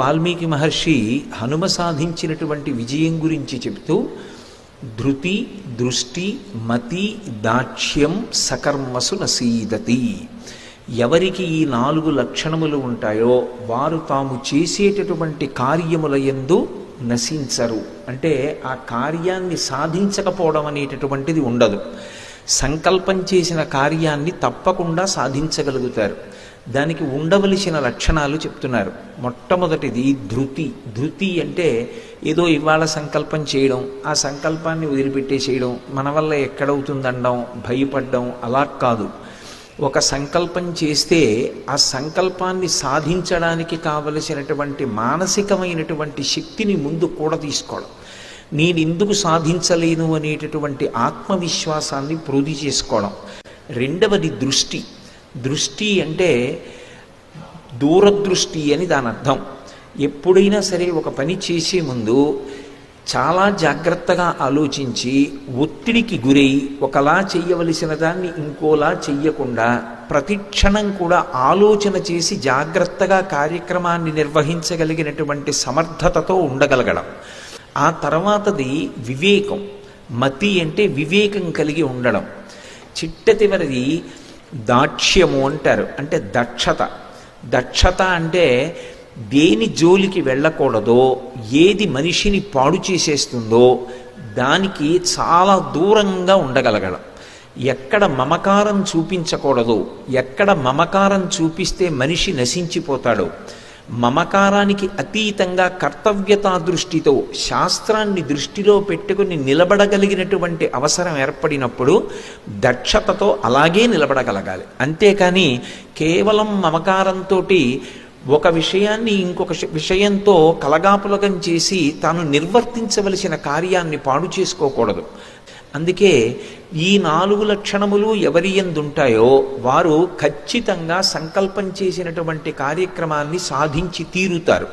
వాల్మీకి మహర్షి హనుమ సాధించినటువంటి విజయం గురించి చెప్తూ ధృతి దృష్టి మతి దాక్ష్యం సకర్మసు నసీదతి. ఎవరికి ఈ 4 లక్షణములు ఉంటాయో వారు తాము చేసేటటువంటి కార్యముల యందు నశించరు. అంటే ఆ కార్యాన్ని సాధించకపోవడం అనేటటువంటిది ఉండదు. సంకల్పం చేసిన కార్యాన్ని తప్పకుండా సాధించగలుగుతారు. దానికి ఉండవలసిన లక్షణాలు చెప్తున్నారు. మొట్టమొదటిది ధృతి. ధృతి అంటే ఏదో ఇవాళ సంకల్పం చేయడం, ఆ సంకల్పాన్ని వదిలిపెట్టేసేయడం, మన వల్ల ఎక్కడవుతుందనడం, భయపడడం అలా కాదు. ఒక సంకల్పం చేస్తే ఆ సంకల్పాన్ని సాధించడానికి కావలసినటువంటి మానసికమైనటువంటి శక్తిని ముందు కూడా తీసుకోవడం, నేను ఎందుకు సాధించలేను అనేటటువంటి ఆత్మవిశ్వాసాన్ని ప్రోధి చేసుకోవడం. రెండవది దృష్టి. దృష్టి అంటే దూరదృష్టి అని దాని అర్థం. ఎప్పుడైనా సరే ఒక పని చేసే ముందు చాలా జాగ్రత్తగా ఆలోచించి ఒత్తిడికి గురై ఒకలా చెయ్యవలసిన దాన్ని ఇంకోలా చెయ్యకుండా ప్రతిక్షణం కూడా ఆలోచన చేసి జాగ్రత్తగా కార్యక్రమాన్ని నిర్వహించగలిగినటువంటి సమర్థతతో ఉండగలగడం. ఆ తర్వాతది వివేకం. మతి అంటే వివేకం కలిగి ఉండడం. చిట్టచివరిది దాక్ష్యము అంటారు, అంటే దక్షత. దక్షత అంటే దేని జోలికి వెళ్ళకూడదో, ఏది మనిషిని పాడు చేసేస్తుందో దానికి చాలా దూరంగా ఉండగలగడం. ఎక్కడ మమకారం చూపించకూడదు, ఎక్కడ మమకారం చూపిస్తే మనిషి నశించిపోతాడో, మమకారానికి అతీతంగా కర్తవ్యతా దృష్టితో శాస్త్రాన్ని దృష్టిలో పెట్టుకుని నిలబడగలిగినటువంటి అవసరం ఏర్పడినప్పుడు దక్షతతో అలాగే నిలబడగలగాలి. అంతేకాని కేవలం మమకారంతో ఒక విషయాన్ని ఇంకొక విషయంతో కలగాపులగం చేసి తాను నిర్వర్తించవలసిన కార్యాన్ని పాడు చేసుకోకూడదు. అందుకే ఈ 4 లక్షణములు ఎవరి యందుంటాయో వారు ఖచ్చితంగా సంకల్పం చేసినటువంటి కార్యక్రమాన్ని సాధించి తీరుతారు.